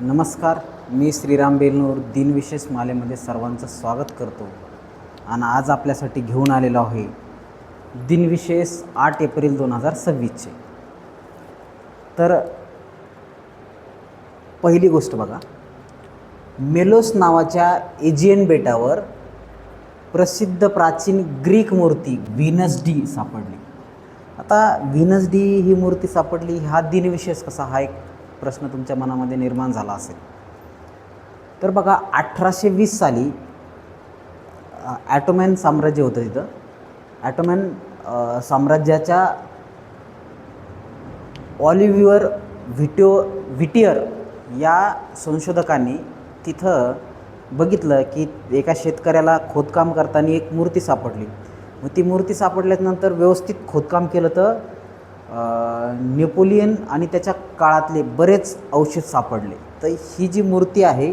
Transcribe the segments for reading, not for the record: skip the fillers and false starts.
नमस्कार. मी श्रीराम बेलनूर दिनविशेष मालेमध्ये सर्वांचं स्वागत करतो. आणि आज आपल्यासाठी घेऊन आलेलो आहे दिनविशेष 8 एप्रिल 2026चे. तर पहिली गोष्ट बघा, मेलोस नावाच्या एजियन बेटावर प्रसिद्ध प्राचीन ग्रीक मूर्ती व्हीनस डी सापडली. आता व्हीनस डी ही मूर्ती सापडली, हा दिनविशेष कसा, हा एक प्रश्न तुमच्या मनामध्ये निर्माण झाला असेल. तर बघा, 1820 साली ॲटोमॅन साम्राज्य होतं तिथं. ॲटोमॅन साम्राज्याच्या ऑलिव्हियर व्हिटियर या संशोधकांनी तिथं बघितलं की एका शेतकऱ्याला खोदकाम करताना एक मूर्ती सापडली. मग ती मूर्ती सापडल्यानंतर व्यवस्थित खोदकाम केलं तर नेपोलियन आणि त्याच्या काळातले बरेच अवशेष सापडले. तर ही जी मूर्ती आहे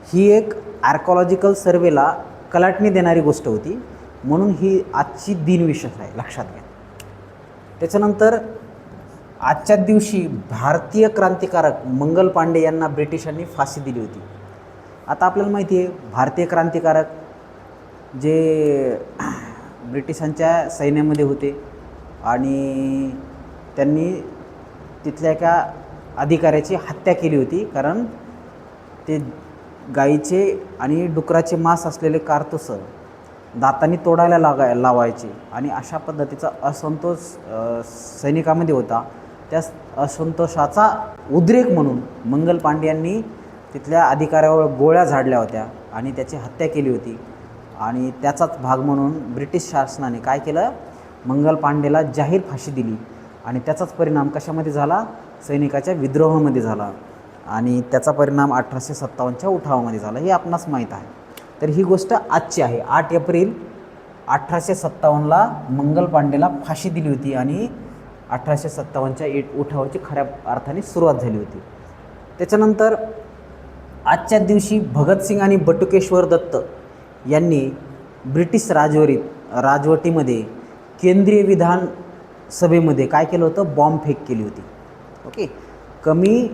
ही एक आर्कॉलॉजिकल सर्वेला कलाटणी देणारी गोष्ट होती, म्हणून ही आजची दिनविशेष आहे, लक्षात घ्या. त्याच्यानंतर आजच्या दिवशी भारतीय क्रांतिकारक मंगल पांडे यांना ब्रिटिशांनी फाशी दिली होती. आता आपल्याला माहिती आहे, भारतीय क्रांतिकारक जे ब्रिटिशांच्या सैन्यामध्ये होते आणि त्यांनी तिथल्या एका अधिकाऱ्याची हत्या केली होती, कारण ते गाईचे आणि डुकराचे मांस असलेले कारतूस दातांनी तोडायला लावायचे आणि अशा पद्धतीचा असंतोष सैनिकामध्ये होता. त्या असंतोषाचा उद्रेक म्हणून मंगल पांडे यांनी तिथल्या अधिकाऱ्यावर गोळ्या झाडल्या होत्या आणि त्याची हत्या केली होती. आणि त्याचाच भाग म्हणून ब्रिटिश शासनाने काय केलं, मंगल पांडेला जाहीर फाशी दिली. आणि त्याचाच परिणाम कशामध्ये झाला, सैनिकाच्या विद्रोहामध्ये झाला आणि त्याचा परिणाम 1857च्या उठावामध्ये झाला, हे आपणास माहीत आहे. तर ही गोष्ट आजची आहे. 8 एप्रिल 1857ला मंगल पांडेला फाशी दिली होती आणि 1857च्या उठावाची खऱ्या अर्थाने सुरुवात झाली होती. त्याच्यानंतर आजच्या दिवशी भगतसिंग आणि बटुकेश्वर दत्त यांनी ब्रिटिश राजवटीमध्ये केंद्रीय विधान सभेमध्ये काय केलं होतं, बॉम्बफेक केली होती. ओके, कमी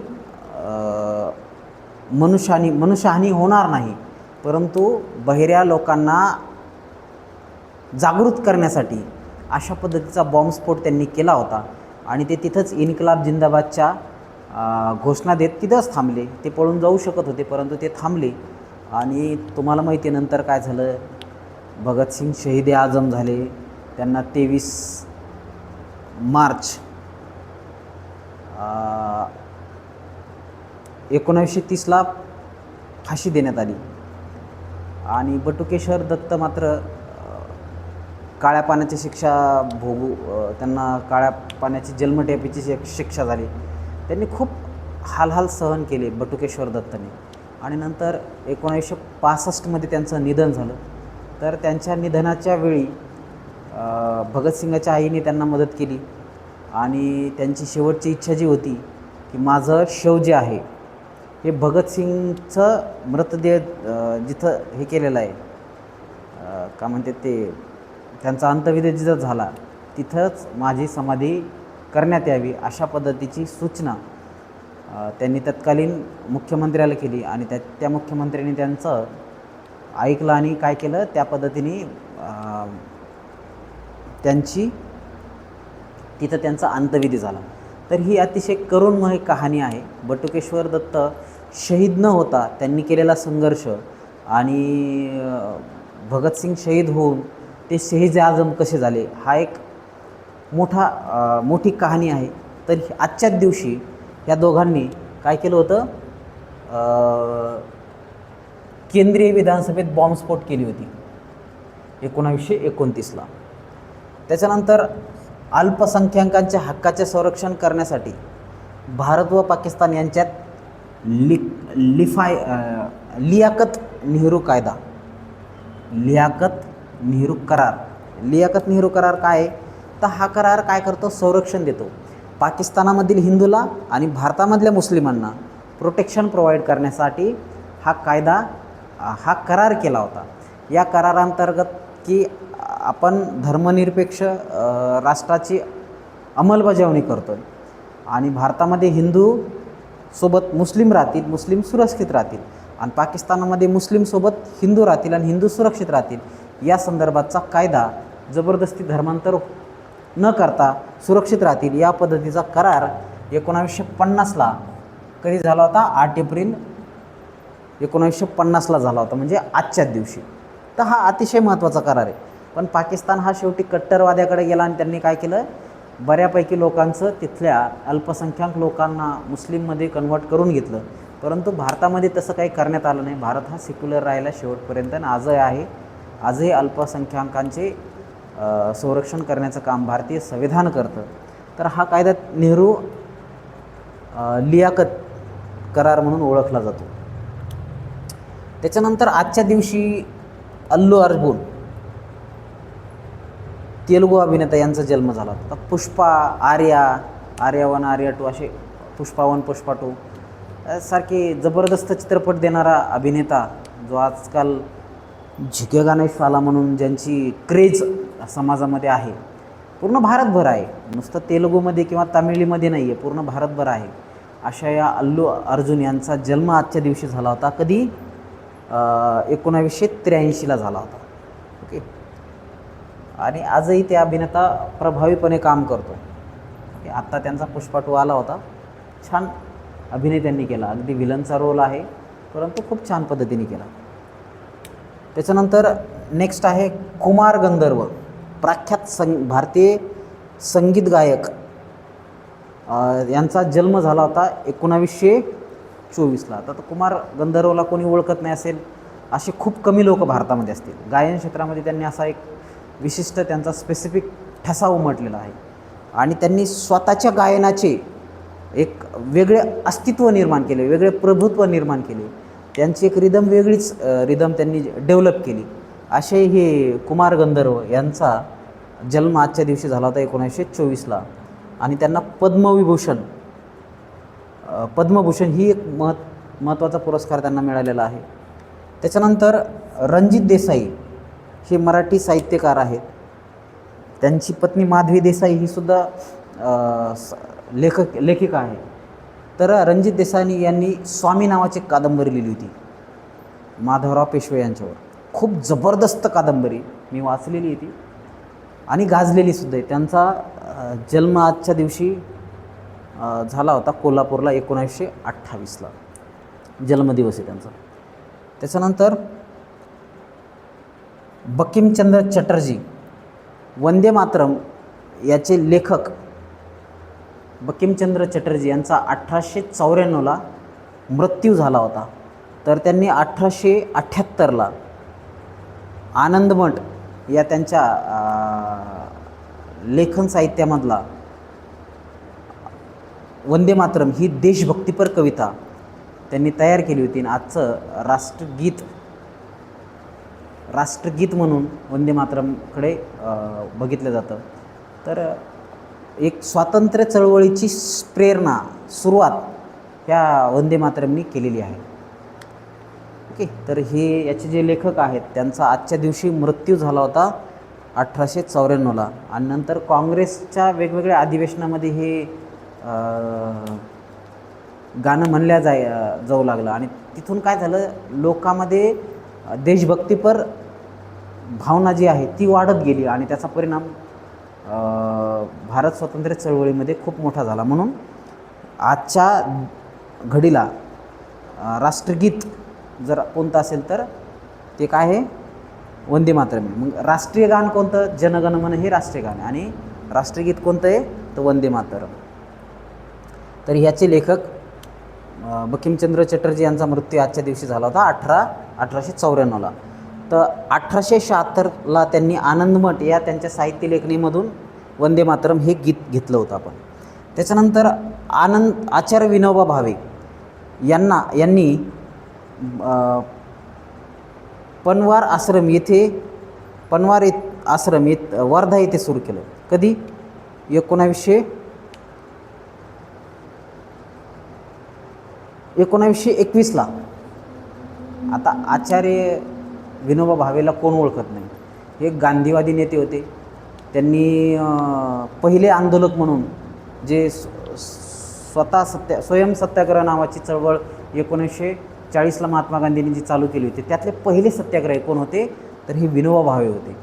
मनुष्यहानी होणार नाही, परंतु बहिऱ्या लोकांना जागृत करण्यासाठी अशा पद्धतीचा बॉम्बस्फोट त्यांनी केला होता. आणि ते तिथंच इन्कलाब जिंदाबादच्या घोषणा देत तिथंच थांबले. ते पळून जाऊ शकत होते, परंतु ते थांबले. आणि तुम्हाला माहिती आहे नंतर काय झालं, भगतसिंग शहीद आझम झाले. त्यांना 23 मार्च 1930ला फाशी देण्यात आली. आणि बटुकेश्वर दत्त मात्र काळ्या पाण्याची शिक्षा त्यांना काळ्या पाण्याची जन्मठेपेची शिक्षा झाली. त्यांनी खूप हाल सहन केले बटुकेश्वर दत्तने. आणि नंतर 1965मध्ये त्यांचं निधन झालं. तर त्यांच्या निधनाच्या वेळी भगतसिंगाच्या आईने त्यांना मदत केली आणि त्यांची शेवटची इच्छा जी होती की माझं शव जे आहे हे भगतसिंगचं मृतदेह जिथं हे केलेलं आहे, का म्हणते ते, त्यांचा अंत्यविधी जिथं झाला तिथंच माझी समाधी करण्यात यावी, अशा पद्धतीची सूचना त्यांनी तत्कालीन मुख्यमंत्र्याला केली. आणि त्या मुख्यमंत्र्यांनी त्यांचं ऐकलं आणि काय केलं, त्या पद्धतीने तिथं त्यांचा अंत्यविधी झाला. तर ही अतिशय करुणमय कहाणी आहे. बटुकेश्वर दत्त शहीद न होता त्यांनी केलेला संघर्ष आणि भगतसिंग शहीद होऊन ते शहीद आझम कसे झाले, हा एक मोठी कहाणी आहे. तर आजच्याच दिवशी या दोघांनी काय केलं होतं, केंद्रीय विधानसभेत बॉम्बस्फोट केली होती 1929ला. त्याच्यानंतर अल्पसंख्याकांच्या हक्काचे संरक्षण करण्यासाठी भारत व पाकिस्तान यांच्यात लियाकत नेहरू करार काय आहे, तर हा करार काय करतो, संरक्षण देतो. पाकिस्तानामधील हिंदूला आणि भारतामधल्या मुस्लिमांना प्रोटेक्शन प्रोव्हाइड करण्यासाठी हा करार केला होता. या करारांतर्गत की आपण धर्मनिरपेक्ष राष्ट्राची अंमलबजावणी करतो आणि भारतामध्ये हिंदू सोबत मुस्लिम राहतील, मुस्लिम सुरक्षित राहतील, आणि पाकिस्तानामध्ये मुस्लिमसोबत हिंदू राहतील आणि हिंदू सुरक्षित राहतील या संदर्भातचा कायदा, जबरदस्ती धर्मांतर न करता सुरक्षित राहतील या पद्धतीचा करार 1950ला कधी झाला होता? 8 एप्रिल 1950ला झाला होता, म्हणजे आजच्याच दिवशी. तर हा अतिशय महत्त्वाचा करार आहे. पण पाकिस्तान हा शेवटी कट्टरवाद्याकडे गेला आणि त्यांनी काय केलं? बऱ्यापैकी लोकांचं, तिथल्या अल्पसंख्याक लोकांना मुस्लिममध्ये कन्वर्ट करून घेतलं. परंतु भारतामध्ये तसं काही करण्यात आलं नाही. भारत हा सेक्युलर राहिला शेवटपर्यंत आणि आजही आहे. आजही अल्पसंख्याकांचे संरक्षण करण्याचं काम भारतीय संविधान करतं. तर हा कायदा नेहरू लियाकत करार म्हणून ओळखला जातो. त्याच्यानंतर आजच्या दिवशी अल्लू अर्जुन, तेलुगू अभिनेता, यांचा जन्म झाला होता. पुष्पा, आर्या 1, आर्या 2 असे, पुष्पा 1, पुष्पा 2 सारखे जबरदस्त चित्रपट देणारा अभिनेता, जो आजकाल झुकेगा नहीं साला म्हणून ज्यांची क्रेज समाजामध्ये आहे, पूर्ण भारतभर आहे, नुसतं तेलुगूमध्ये किंवा तामिळीमध्ये नाही आहे, पूर्ण भारतभर आहे. अशा या अल्लू अर्जुन यांचा जन्म आजच्या दिवशी झाला होता. कधी? 1983ला झाला होता. ओके. आणि आजही ते अभिनेता प्रभावीपणे काम करतो. आत्ता त्यांचा पुष्पा 2 आला होता. छान अभिनय त्यांनी केला. अगदी विलनचा रोल आहे, परंतु खूप छान पद्धतीने केला. त्याच्यानंतर नेक्स्ट आहे कुमार गंधर्व, प्रख्यात भारतीय संगीत गायक. यांचा जन्म झाला होता 1924ला. आता कुमार गंधर्वला कोणी ओळखत नाही असेल असे खूप कमी लोक भारतामध्ये असतील. गायन क्षेत्रामध्ये त्यांनी असा एक विशिष्ट त्यांचा स्पेसिफिक ठसा उमटलेला आहे आणि त्यांनी स्वतःच्या गायनाचे एक वेगळे अस्तित्व निर्माण केले, वेगळे प्रभुत्व निर्माण केले. त्यांची एक रिदम, वेगळीच रिदम त्यांनी डेव्हलप केली. असे हे कुमार गंधर्व यांचा जन्म आजच्या दिवशी झाला होता 1924ला आणि त्यांना पद्मभूषण ही एक महत्त्वाचा पुरस्कार त्यांना मिळालेला आहे. त्याच्यानंतर रणजित देसाई हे मराठी साहित्यकार आहेत. त्यांची पत्नी माधवी देसाई ही सुद्धा लेखिका आहे. तर रणजित देसाई यांनी स्वामी नावाची कादंबरी लिहिली होती माधवराव पेशवे यांच्यावर. खूप जबरदस्त कादंबरी, मी वाचलेली आहे ती आणि गाजलेली सुद्धा आहे. त्यांचा जन्म आजच्या दिवशी झाला होता कोल्हापूरला 1928ला जन्मदिवस आहे त्यांचा. त्याच्यानंतर बंकिमचंद्र चटर्जी, वंदे मातरम याचे लेखक बंकिमचंद्र चटर्जी यांचा 1894ला मृत्यू झाला होता. तर त्यांनी 1878ला आनंदमठ या त्यांच्या लेखन साहित्यामधला वंदे मातरम ही देशभक्तीपर कविता त्यांनी तयार केली होती आणि आजचं राष्ट्रगीत म्हणून वंदे मातरमकडे बघितलं जातं. तर एक स्वातंत्र्य चळवळीची प्रेरणा, सुरुवात ह्या वंदे मातरमनी केलेली आहे. ओके. तर हे याचे जे लेखक आहेत त्यांचा आजच्या दिवशी मृत्यू झाला होता 1894ला आणि नंतर काँग्रेसच्या वेगवेगळ्या अधिवेशनामध्ये हे गाणं म्हणल्या जाऊ लागलं आणि तिथून काय झालं, लोकांमध्ये देशभक्तीपर भावना जी आहे ती वाढत गेली आणि त्याचा परिणाम भारत स्वातंत्र्य चळवळीमध्ये खूप मोठा झाला. म्हणून आजच्या घडीला राष्ट्रगीत जर कोणतं असेल तर ते काय आहे? वंदे मातरम. मग राष्ट्रीय गान कोणतं? जनगण मन हे राष्ट्रीय गाण आणि राष्ट्रगीत कोणतं आहे? तर वंदे मातरम. तर ह्याचे लेखक बंकिमचंद्र चटर्जी यांचा मृत्यू आजच्या दिवशी झाला होता 1894ला. तर 1876ला त्यांनी आनंदमठ या त्यांच्या साहित्य लेखणीमधून वंदे मातरम हे गीत घेतलं होतं आपण. त्याच्यानंतर आचार्य विनोबा भावे यांनी पनवार आश्रम वर्धा येथे सुरू केलं. कधी? 1921ला. आता आचार्य विनोबा भावेला कोण ओळखत नाही? हे गांधीवादी नेते होते. त्यांनी पहिले आंदोलक म्हणून जे स्वयं सत्याग्रह नावाची चळवळ 1940ला महात्मा गांधींनी जी चालू केली होती, त्यातले पहिले सत्याग्रही कोण होते, तर हे विनोबा भावे होते.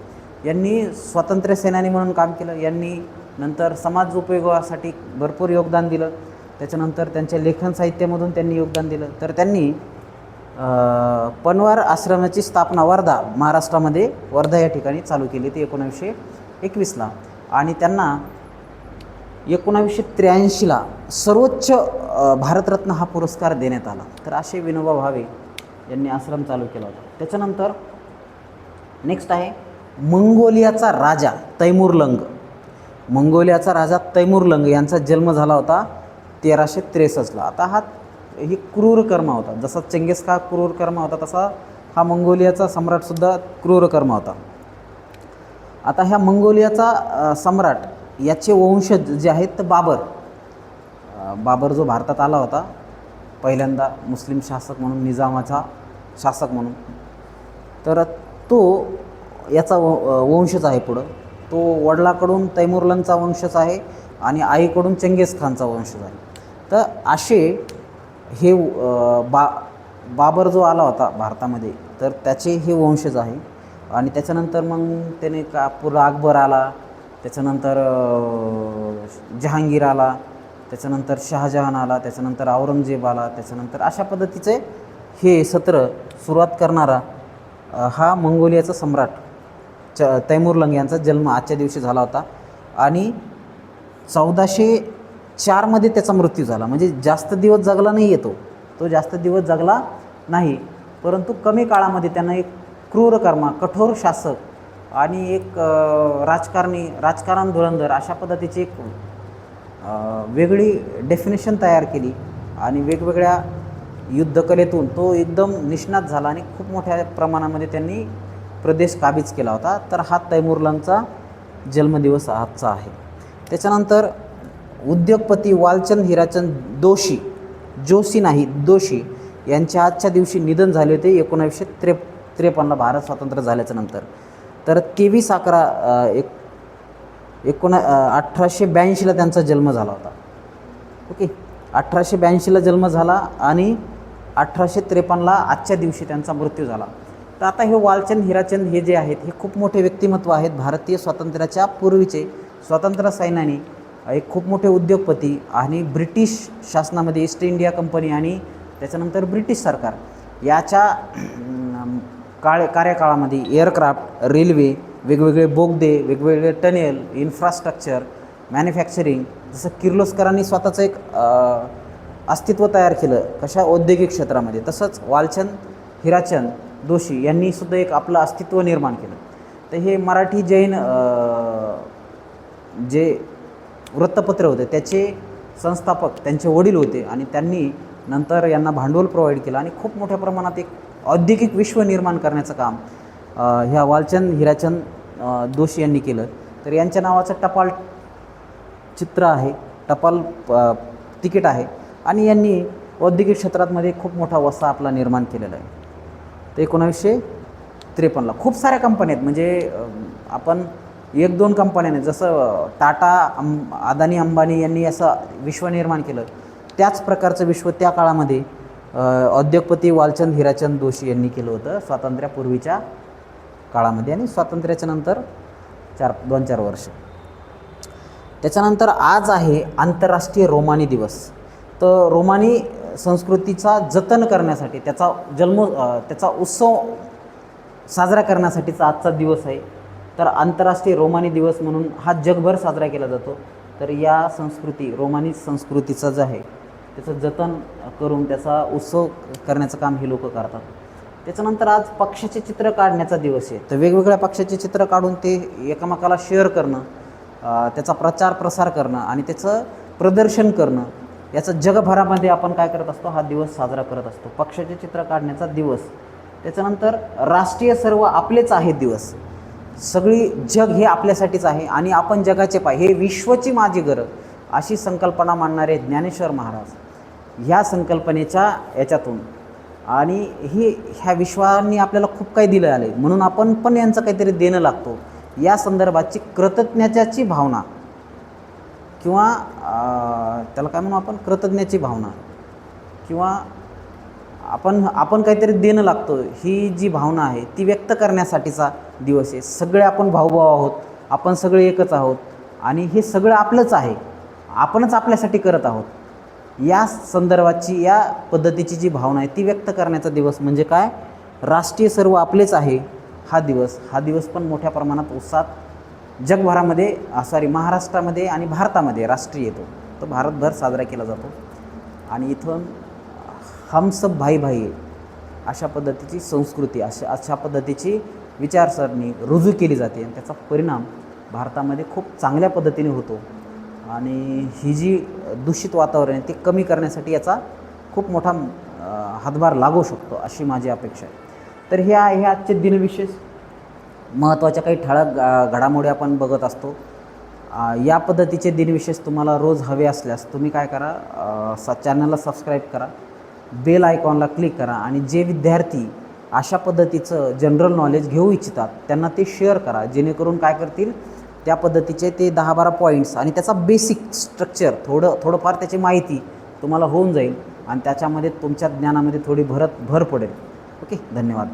यांनी स्वातंत्र्य सेनानी म्हणून काम केलं. यांनी नंतर समाज उपयोगासाठी भरपूर योगदान दिलं. त्याच्यानंतर त्यांच्या लेखन साहित्यामधून त्यांनी योगदान दिलं. तर त्यांनी पनवार आश्रमाची स्थापना वर्धा, महाराष्ट्रामध्ये वर्धा या ठिकाणी चालू केली ती 1921ला. आणि त्यांना 1983ला सर्वोच्च भारतरत्न हा पुरस्कार देण्यात आला. तर असे विनोबा भावे यांनी आश्रम चालू केला होता. त्याच्यानंतर नेक्स्ट आहे मंगोलियाचा राजा तैमूरलंग. मंगोलियाचा राजा तैमूरलंग यांचा जन्म झाला होता 1363ला. आता ही क्रूरकर्मा होता. जसा चंगेज खा क्रूरकर्मा होता, तसा हा मंगोलियाचा सम्राटसुद्धा क्रूरकर्मा होता. आता ह्या मंगोलियाचा सम्राट याचे वंशज जे आहेत तर बाबर जो भारतात आला होता पहिल्यांदा मुस्लिम शासक म्हणून, निजामाचा शासक म्हणून, तर तो याचा वंशज आहे. पुढं तो वडिलाकडून तैमूरलंगचा वंशज आहे आणि आईकडून चंगेज खानचा वंशज आहे. तर असे हे बाबर जो आला होता भारतामध्ये, तर त्याचे हे वंशज आहे. आणि त्याच्यानंतर मग त्याने पुढं अकबर आला, त्याच्यानंतर जहांगीर आला, त्याच्यानंतर शहाजहान आला, त्याच्यानंतर औरंगजेब आला. त्याच्यानंतर अशा पद्धतीचे हे सत्र सुरुवात करणारा हा मंगोलियाचा सम्राट तैमूरलंग यांचा जन्म आजच्या दिवशी झाला होता. आणि 1404मध्ये त्याचा मृत्यू झाला. म्हणजे जास्त दिवस जगला नाही येतो, तो जास्त दिवस जगला नाही, परंतु कमी काळामध्ये त्यांना एक क्रूरकर्मा, कठोर शासक आणि एक राजकारण धुरंधर अशा पद्धतीची एक वेगळी डेफिनेशन तयार केली. आणि वेगवेगळ्या युद्धकलेतून तो एकदम निष्णात झाला आणि खूप मोठ्या प्रमाणामध्ये त्यांनी प्रदेश काबीज केला होता. तर हा तैमूरलंगचा जन्मदिवस आजचा आहे. त्याच्यानंतर उद्योगपती वालचंद हिराचंद दोशी यांच्या आजच्या दिवशी निधन झाले होते 1953ला भारत स्वातंत्र्य झाल्याच्या नंतर. तर 1882ला त्यांचा जन्म झाला होता. ओके, 1882ला जन्म झाला आणि 1853ला आजच्या दिवशी त्यांचा मृत्यू झाला. तर आता हे वालचंद हिराचंद हे जे आहेत हे खूप मोठे व्यक्तिमत्व आहेत. भारतीय स्वातंत्र्याच्या पूर्वीचे स्वातंत्र्य सैनानी, एक खूप मोठे उद्योगपती आणि ब्रिटिश शासनामध्ये ईस्ट इंडिया कंपनी आणि त्याच्यानंतर ब्रिटिश सरकार याच्या कार्यकाळामध्ये एअरक्राफ्ट, रेल्वे, वेगवेगळे बोगदे, वेगवेगळे टनेल, इन्फ्रास्ट्रक्चर, मॅन्युफॅक्चरिंग, जसं किर्लोस्करांनी स्वतःचं एक अस्तित्व तयार केलं कशा औद्योगिक क्षेत्रामध्ये, तसंच वालचंद हिराचंद दोशी यांनी सुद्धा एक आपलं अस्तित्व निर्माण केलं. तर हे मराठी जैन जे वृत्तपत्र होते त्याचे संस्थापक त्यांचे वडील होते आणि त्यांनी नंतर यांना भांडवल प्रोव्हाइड केलं आणि खूप मोठ्या प्रमाणात एक औद्योगिक विश्व निर्माण करण्याचं काम ह्या वालचंद हिराचंद दोशी यांनी केलं. तर यांच्या नावाचं टपाल चित्र आहे, टपाल तिकीट आहे आणि यांनी औद्योगिक क्षेत्रामध्ये खूप मोठा वसा आपला निर्माण केलेला आहे. तर 1953ला खूप साऱ्या कंपन्या आहेत. म्हणजे आपण 1-2 कंपन्या नाही, जसं टाटा, अदानी, अंबानी यांनी असं विश्व निर्माण केलं, त्याच प्रकारचं विश्व त्या काळामध्ये उद्योगपती वालचंद हिराचंद दोशी यांनी केलं होतं स्वातंत्र्यापूर्वीच्या काळामध्ये आणि स्वातंत्र्याच्या नंतर 2-4 वर्ष. त्याच्यानंतर आज आहे आंतरराष्ट्रीय रोमानी दिवस. तर रोमानी संस्कृतीचा जतन करण्यासाठी, त्याचा उत्सव साजरा करण्यासाठीचा आजचा दिवस आहे. तर आंतरराष्ट्रीय रोमानी दिवस म्हणून हा जगभर साजरा केला जातो. तर या रोमानी संस्कृतीचं जे आहे त्याचं जतन करून त्याचा उत्सव करण्याचं काम हे लोक करतात. त्याच्यानंतर आज पक्षाचे चित्र काढण्याचा दिवस आहे. तर वेगवेगळ्या पक्षाचे चित्र काढून ते एकमेकाला शेअर करणं, त्याचा प्रचार प्रसार करणं आणि त्याचं प्रदर्शन करणं, याचं जगभरामध्ये आपण काय करत असतो, हा दिवस साजरा करत असतो, पक्षाचे चित्र काढण्याचा दिवस. त्याच्यानंतर राष्ट्रीय सर्व आपलेच आहे दिवस. सगळी जग हे आपल्यासाठीच आहे आणि आपण जगाचे पाय, हे विश्वची माझी गरज अशी संकल्पना मांडणारे ज्ञानेश्वर महाराज ह्या संकल्पनेच्या याच्यातून आणि ह्या विश्वाने आपल्याला खूप काही दिलं आले म्हणून आपण पण यांचं काहीतरी देणं लागतो, या संदर्भाची कृतज्ञतेची भावना किंवा त्याला काय म्हणू आपण, कृतज्ञतेची भावना, किंवा आपण काहीतरी देणं लागतो, ही जी भावना आहे ती व्यक्त करण्यासाठीचा दिवस आहे. सगळे आपण भाऊभाऊ आहोत, आपण सगळे एकच आहोत आणि हे सगळं आपलंच आहे, आपणच आपल्यासाठी करत आहोत, या संदर्भाची, या पद्धतीची जी भावना आहे ती व्यक्त करण्याचा दिवस म्हणजे काय, राष्ट्रीय सर्व आपलेच आहे हा दिवस पण मोठ्या प्रमाणात उत्साहात जगभरामध्ये महाराष्ट्रामध्ये आणि भारतामध्ये राष्ट्रीय येतो, तो भारतभर साजरा केला जातो. आणि इथून हम सब भाई भाई अशा पद्धतीची संस्कृती, अशा पद्धतीची विचारसरणी रुजू केली जाते आणि त्याचा परिणाम भारतामध्ये खूप चांगल्या पद्धतीने होतो. आणि ही जी दूषित वातावरण आहे ते कमी करण्यासाठी याचा खूप मोठा हातभार लागू शकतो अशी माझी अपेक्षा आहे. तर हे आजचे दिनविशेष, महत्त्वाच्या काही ठळक घडामोडी आपण बघत असतो. या पद्धतीचे दिनविशेष तुम्हाला रोज हवे असल्यास तुम्ही काय करा, चॅनलला सबस्क्राईब करा, बेल आयकॉनला क्लिक करा आणि जे विद्यार्थी अशा पद्धतीचं जनरल नॉलेज घेऊ इच्छितात त्यांना ते शेअर करा, जेणेकरून काय करतील, त्या पद्धतीचे ते 10-12 पॉईंट्स आणि त्याचा बेसिक स्ट्रक्चर थोडंफार त्याची माहिती तुम्हाला होऊन जाईल आणि त्याच्यामध्ये तुमच्या ज्ञानामध्ये थोडी भर पडेल. ओके, धन्यवाद.